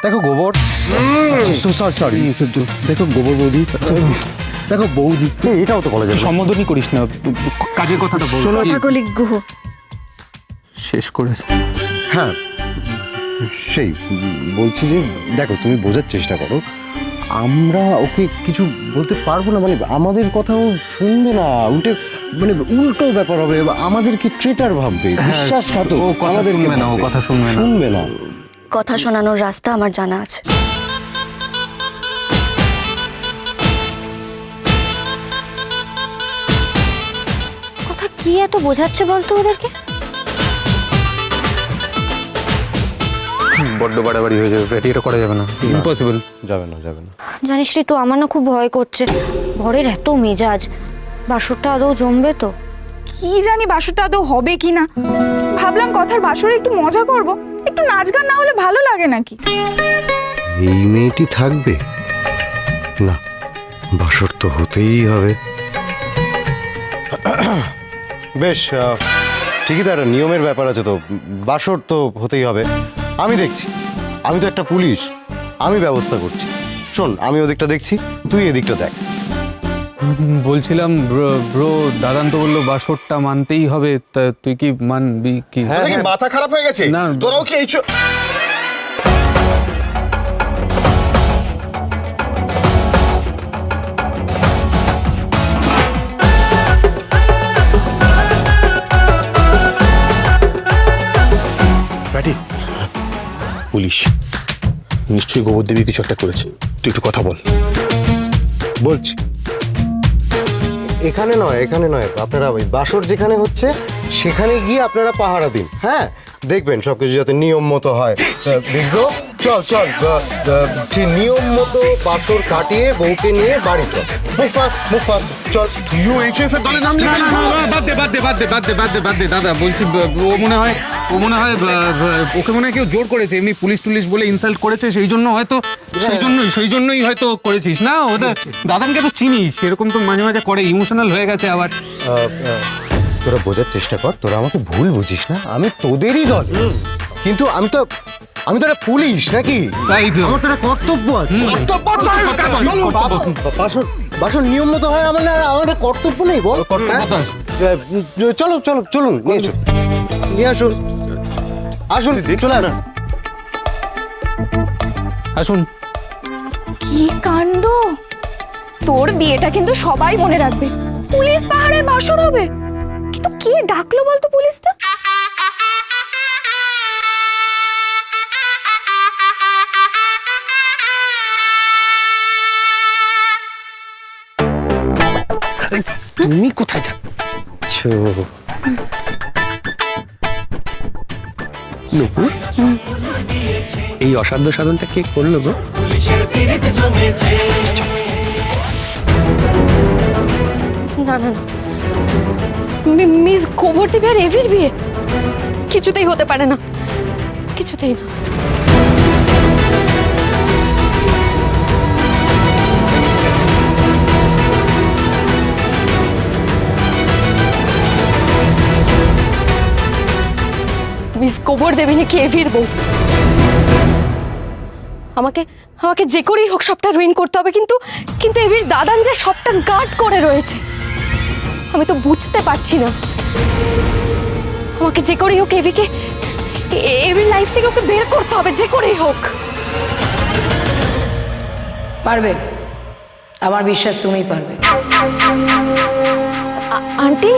দেখো গোবর, সরি, দেখো গোবর বৌদি, দেখো বৌদি, এটাও তো বলা যায়। সম্বোধনই করিস না, কাজের কথাটা বল। কথাকলি গুহ। শেষ করেছে। হ্যাঁ সেই বলছি যে দেখো তুমি বোঝার চেষ্টা করো, আমরা ওকে কিছু বলতে পারবো না, মানে আমাদের কথাও শুনবে না, উল্টে মানে উল্টো ব্যাপার হবে, আমাদেরকে ট্রেটার ভাববে, বিশ্বাসঘাতক। ও কথা শুনবে না, ও কথা শুনবে না। শুনবে না। কথা শোনানোর রাস্তা আমার জানা আছে। কথা কি এত বোঝাচ্ছে বলতো ওদেরকে? বড্ড বাড়াবাড়ি হয়ে যাবে, এটা করা যাবে না, ইম্পসিবল। যাবে না, যাবে না। জানিস রে, তো আমার না খুব ভয় করছে। ভরের এত মেজাজ, বাসরটা আদৌ জমবে তো? কি জানি বাসরটা আদৌ হবে কি না। ভাবলাম কথার বাসরে একটু মজা করব, একটু নাচ গান না হলে ভালো লাগে নাকি। এই মেয়েটি থাকবে না, বাসর তো হতেই হবে। বেশ, ঠিকই তো, একটা নিয়মের ব্যাপার আছে তো, বাসর তো হতেই হবে। আমি দেখছি, আমি তো একটা পুলিশ, আমি ব্যবস্থা করছি। শোন, আমি ওদিকটা দেখছি, তুই এদিকটা দেখ। বলছিলাম ব্রো, দাদান তো বললো বাসরটা মানতেই হবে, তা তুই কি মানবি কি? তোদের কি মাথা খারাপ হয়ে গেছে? না। তোরাও কি এই ব্যাটি পুলিশ নিশ্চয়ই গোবর দেবী কিছু একটা করেছে, তুই একটু কথা বল। বলছি, এখানে নয়, এখানে নয়, আপনারা ওই বাসর যেখানে হচ্ছে সেখানে গিয়ে আপনারা পাহারা দিন। হ্যাঁ, দেখবেন সবকিছু যাতে নিয়ম মতো হয়। বিজ্ঞ, চল চল, ঠিক নিয়ম মতো বাসর কাটিয়ে বউকে নিয়ে বাড়ি চল। মুখ ফাস্ট, চল। তুইও এইচএফ এর দলে নাম না, লিখে না, না, না, বাদ দে দাদা। বলছি ও মনে হয় ওকে মনে হয় কেউ জোর করেছে, এমনি পুলিশ টুলিশ বলে ইনসাল্ট করেছে, সেই জন্যই হয়তো করেছিস না। ওদের দাদানকে তো চিনিস, এরকম তো মাঝে মাঝে করে, ইমোশনাল হয়ে গেছে আবার। তোরা বোঝার চেষ্টা কর, তোরা আমাকে ভুল বুঝিস না, আমি তোদেরই দল, কিন্তু আমি তো একটা পুলিশ নাকি, তাই তো। আমার তো একটা কর্তব্য আছে। বাসর নিয়ম মতো হয়, আমার একটা কর্তব্য নেই বল? হ্যাঁ? চলুন নিয়ে আসুন, চলে না। আসুন। কি কাণ্ড! তোর বিয়েটা কিন্তু সবাই মনে রাখবে, পুলিশ পাহাড়ে বাসর হবে। কিন্তু কে ডাকলো বলতো পুলিশটা? তুমি কোথায় যাচ্ছ? নুপুর, এই অসাধ্য সাধনটা কে করলো গো? না না না, মিস গোবর দেবী আর এভির বিয়ে কিছুতেই হতে পারে না, কিছুতেই না। মিস গোবর দেবী নাকি এভির বউ? আমাকে যে করেই হোক সবটা রুইন করতে হবে, কিন্তু এভির দাদান যে সবটা গার্ড করে রয়েছে, আমি তো বুঝতে পারছি না। আমাকে যে করেই হোক এভির লাইফ থেকে ওকে বের করতে হবে, যে করেই হোক। পারবে, আমার বিশ্বাস তুমিই পারবে। আন্টি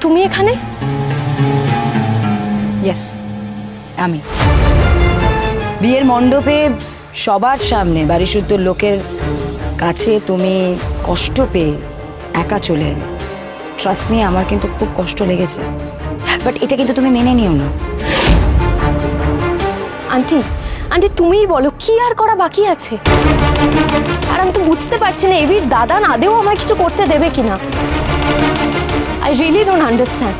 তুমি এখানে? ইয়েস, আমি বিয়ের মণ্ডপে সবার সামনে বাড়িশুদ্ধ লোকের কাছে তুমি কষ্ট পেয়ে একা চলে এলে। ট্রাস্ট মি, আমার কিন্তু খুব কষ্ট লেগেছে, বাট এটা কিন্তু তুমি মেনে নিও না। আন্টি তুমিই বলো, কি আর করা বাকি আছে? আর আমি তো বুঝতে পারছি না এভির দাদান আদেও আমায় কিছু করতে দেবে কিনা। আই রিয়েলি ডোন্ট আন্ডারস্ট্যান্ড,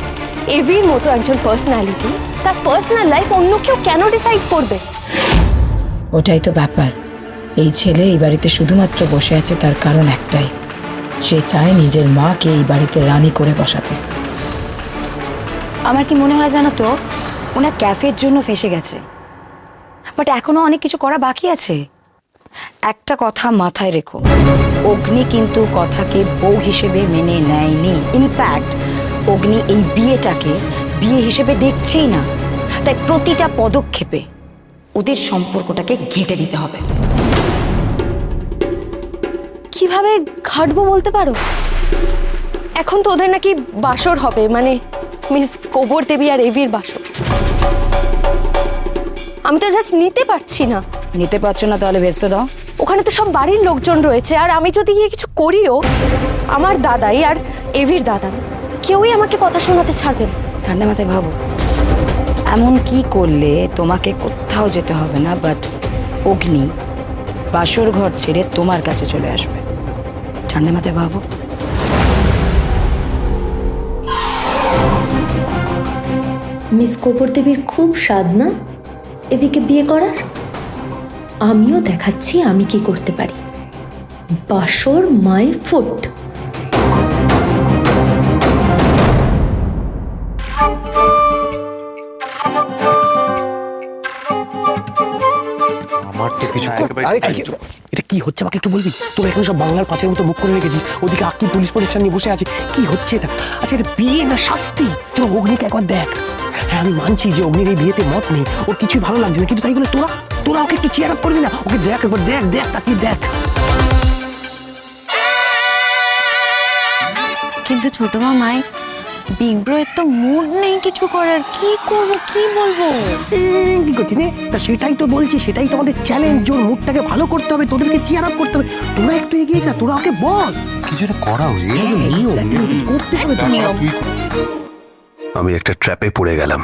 এভির মতো একজন পার্সোনালিটি তার পার্সোনাল লাইফ অন্য কেউ কেন ডিসাইড করবে? ওটাই তো ব্যাপার। এই ছেলে এই বাড়িতে শুধুমাত্র বসে আছে তার কারণ একটাই, সে চায় নিজের মাকে এই বাড়িতে রানী করে বসাতে। আমার কি মনে হয় জানো তো, ওনার ক্যাফের জন্য ফেসে গেছে। বাট এখনো অনেক কিছু করা বাকি আছে। একটা কথা মাথায় রেখো, অগ্নি কিন্তু কথাকে বউ হিসেবে মেনে নেয়নি। ইনফ্যাক্ট অগ্নি এই বিয়েটাকে বিয়ে হিসেবে দেখছেই না। তাই প্রতিটা পদক্ষেপে ওদের সম্পর্কটাকে ঘেঁটে দিতে হবে। কিভাবে ঘাটবো বলতে পারো? এখন তো ওদের নাকি বাসর হবে, মানে মিস গোবর দেবী আর এভির বাসর। আমি তো জাস্ট নিতে পারছি না। নিতে পারছো না তাহলে ভেস্তে দাও। ওখানে তো সব বাড়ির লোকজন রয়েছে, আর আমি যদি গিয়ে কিছু করিও, আমার দাদাই আর এভির দাদা কেউই আমাকে কথা শোনাতে ছাড়বে না। ঠান্ডা মাথায় ভাবো, এমন কি করলে তোমাকে কোথাও যেতে হবে না, বাট অগ্নি বাসর ঘর ছেড়ে তোমার কাছে চলে আসবে। ঠান্ডা মাথায় ভাবো। মিস গোবর দেবীর খুব স্বাদ না এদিকে বিয়ে করার। আমিও দেখাচ্ছি আমি কি করতে পারি। বাসর মাই ফুট। আমার তো কিছু আরে এটা কি হচ্ছে আমাকে একটু বলবি? তোরা এখন সব বাংলার পাঁচের মতো মুখ করে রেখেছিস, ওদিকে আকি পুলিশ প্রোটেকশন নিয়ে বসে আছে। কি হচ্ছে এটা? আচ্ছা এটা বিয়ে না শাস্তি? তোরা অগ্নিকে একবার দেখ। হ্যাঁ আমি মানছি যে অগ্নির এই বিয়েতে মত নেই, ওর কিছুই ভালো লাগছে না, কিন্তু তাই বলে তোরা ওকে একটু চেয়ার আপ করবি না? ওকে দেখ একবার, দেখ তাকিয়ে দেখ। কিন্তু ছোট মামাই, বিগ ব্রো এর তো মুড নেই কিছু করার। কি করবো, কি বলবো? কি করছিস রে? তা সেটাই তো বলছি, সেটাই তো আমাদের চ্যালেঞ্জ। ওর মুডটাকে ভালো করতে হবে, তোদেরকে চেয়ার আপ করতে হবে। তোরা একটু এগিয়ে যা, তোরা ওকে বল কিছু একটা করা উচিত। করতে হবে তো। আমি একটা ট্র্যাপে পড়ে গেলাম।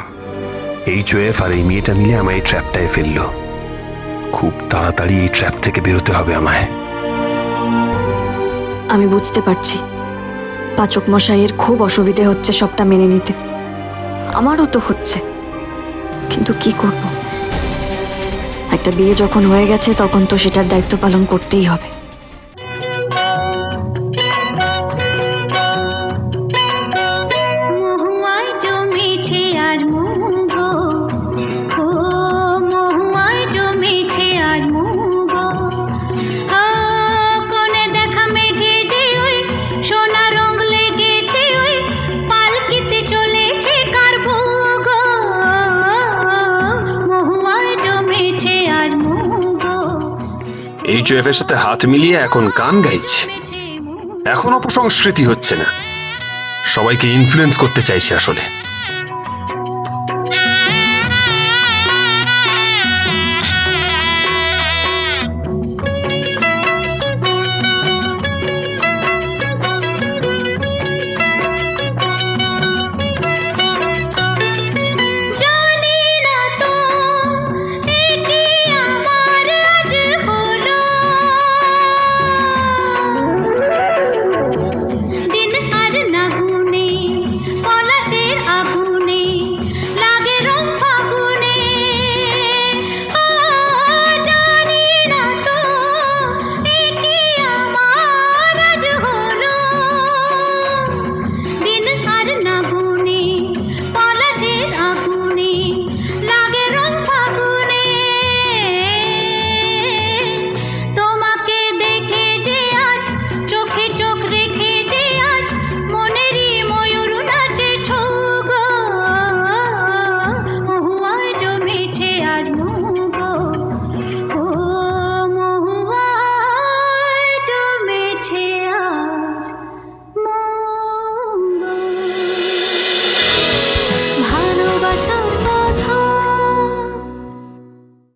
HOF আর এই মেয়েটা মিলে আমায় এই ট্র্যাপটায় ফেললো। খুব তাড়াতাড়ি এই ট্র্যাপ থেকে বেরোতে হবে আমায়। আমি বুঝতে পারছি পাচক মশাইয়ের খুব অসুবিধে হচ্ছে সবটা মেনে নিতে। আমারও তো হচ্ছে, কিন্তু কি করব? একটা বিয়ে যখন হয়ে গেছে তখন তো সেটার দায়িত্ব পালন করতেই হবে। HOF এর সাথে হাত মিলিয়ে এখন গান গাইছে। এখন অপসংস্কৃতি হচ্ছে না, সবাইকে ইনফ্লুয়েন্স করতে চাইছে আসলে।